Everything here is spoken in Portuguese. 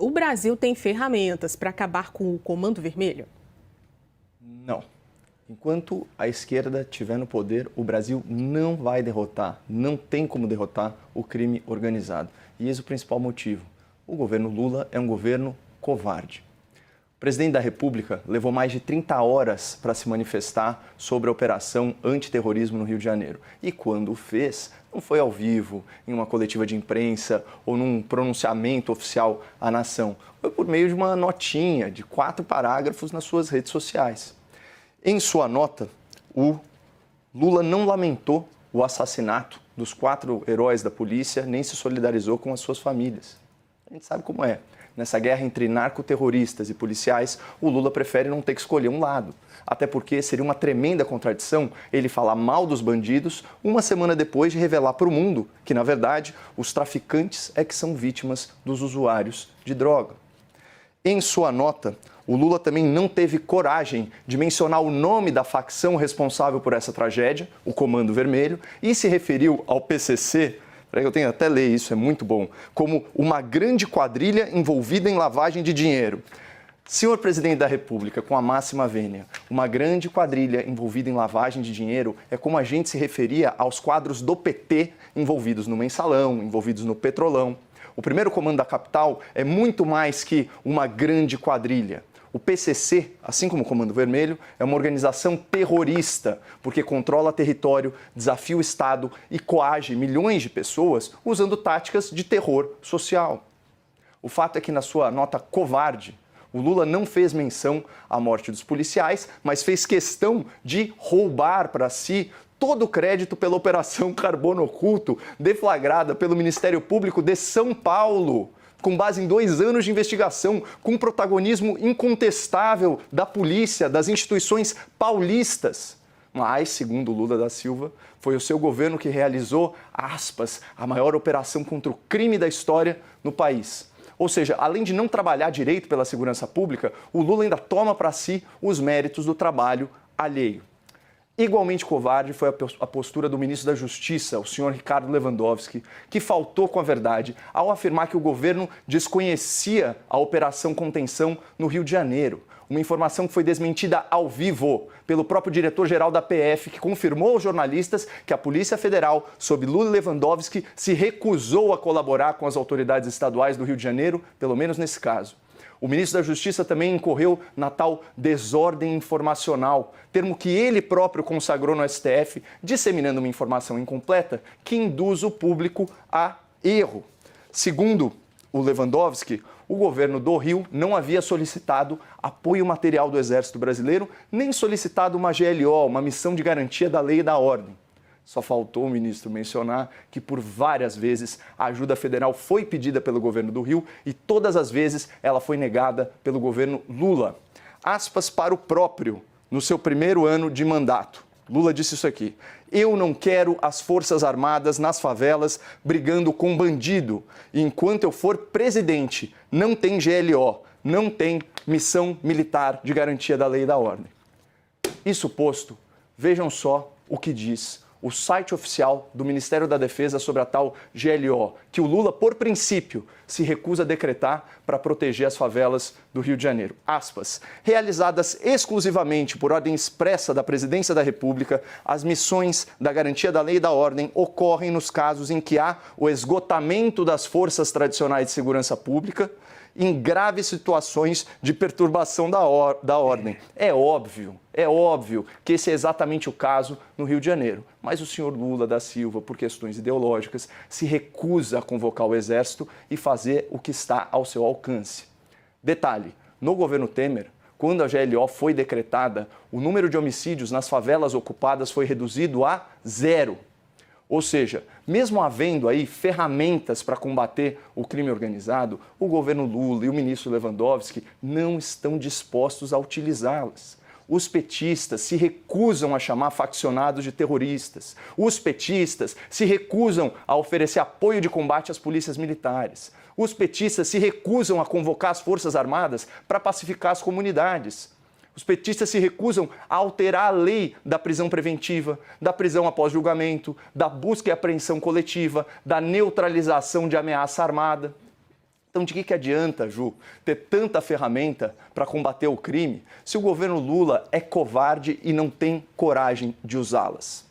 O Brasil tem ferramentas para acabar com o Comando Vermelho? Não. Enquanto a esquerda estiver no poder, o Brasil não vai derrotar, não tem como derrotar o crime organizado. E esse é o principal motivo. O governo Lula é um governo covarde. O presidente da República levou mais de 30 horas para se manifestar sobre a operação antiterrorismo no Rio de Janeiro. E quando o fez, não foi ao vivo, em uma coletiva de imprensa ou num pronunciamento oficial à nação. Foi por meio de uma notinha de 4 parágrafos nas suas redes sociais. Em sua nota, o Lula não lamentou o assassinato dos 4 heróis da polícia, nem se solidarizou com as suas famílias. A gente sabe como é. Nessa guerra entre narcoterroristas e policiais, o Lula prefere não ter que escolher um lado. Até porque seria uma tremenda contradição ele falar mal dos bandidos uma semana depois de revelar para o mundo que, na verdade, os traficantes é que são vítimas dos usuários de droga. Em sua nota, o Lula também não teve coragem de mencionar o nome da facção responsável por essa tragédia, o Comando Vermelho, e se referiu ao PCC, eu tenho até ler isso, é muito bom, como uma grande quadrilha envolvida em lavagem de dinheiro. Senhor Presidente da República, com a máxima vênia, uma grande quadrilha envolvida em lavagem de dinheiro é como a gente se referia aos quadros do PT envolvidos no Mensalão, envolvidos no Petrolão. O primeiro comando da capital é muito mais que uma grande quadrilha. O PCC, assim como o Comando Vermelho, é uma organização terrorista, porque controla território, desafia o Estado e coage milhões de pessoas usando táticas de terror social. O fato é que, na sua nota covarde, o Lula não fez menção à morte dos policiais, mas fez questão de roubar para si todo o crédito pela Operação Carbono Oculto, deflagrada pelo Ministério Público de São Paulo, com base em 2 anos de investigação, com protagonismo incontestável da polícia, das instituições paulistas. Mas, segundo Lula da Silva, foi o seu governo que realizou, aspas, a maior operação contra o crime da história no país. Ou seja, além de não trabalhar direito pela segurança pública, o Lula ainda toma para si os méritos do trabalho alheio. Igualmente covarde foi a postura do ministro da Justiça, o senhor Ricardo Lewandowski, que faltou com a verdade ao afirmar que o governo desconhecia a Operação Contenção no Rio de Janeiro. Uma informação que foi desmentida ao vivo pelo próprio diretor-geral da PF, que confirmou aos jornalistas que a Polícia Federal, sob Lula e Lewandowski, se recusou a colaborar com as autoridades estaduais do Rio de Janeiro, pelo menos nesse caso. O ministro da Justiça também incorreu na tal desordem informacional, termo que ele próprio consagrou no STF, disseminando uma informação incompleta que induz o público a erro. Segundo o Lewandowski, o governo do Rio não havia solicitado apoio material do Exército Brasileiro, nem solicitado uma GLO, uma missão de garantia da lei e da ordem. Só faltou o ministro mencionar que por várias vezes a ajuda federal foi pedida pelo governo do Rio e todas as vezes ela foi negada pelo governo Lula. Aspas para o próprio, no seu primeiro ano de mandato. Lula disse isso aqui: eu não quero as Forças Armadas nas favelas brigando com bandido. E enquanto eu for presidente, não tem GLO, não tem missão militar de garantia da lei e da ordem. Isso posto, vejam só o que diz o site oficial do Ministério da Defesa sobre a tal GLO, que o Lula, por princípio, se recusa a decretar para proteger as favelas do Rio de Janeiro. Aspas, realizadas exclusivamente por ordem expressa da Presidência da República, as missões da garantia da lei e da ordem ocorrem nos casos em que há o esgotamento das forças tradicionais de segurança pública, em graves situações de perturbação da ordem. É óbvio que esse é exatamente o caso no Rio de Janeiro. Mas o senhor Lula da Silva, por questões ideológicas, se recusa a convocar o Exército e fazer o que está ao seu alcance. Detalhe, no governo Temer, quando a GLO foi decretada, o número de homicídios nas favelas ocupadas foi reduzido a 0. Ou seja, mesmo havendo aí ferramentas para combater o crime organizado, o governo Lula e o ministro Lewandowski não estão dispostos a utilizá-las. Os petistas se recusam a chamar faccionados de terroristas. Os petistas se recusam a oferecer apoio de combate às polícias militares. Os petistas se recusam a convocar as Forças Armadas para pacificar as comunidades. Os petistas se recusam a alterar a lei da prisão preventiva, da prisão após julgamento, da busca e apreensão coletiva, da neutralização de ameaça armada. Então, de que adianta, Ju, ter tanta ferramenta para combater o crime se o governo Lula é covarde e não tem coragem de usá-las?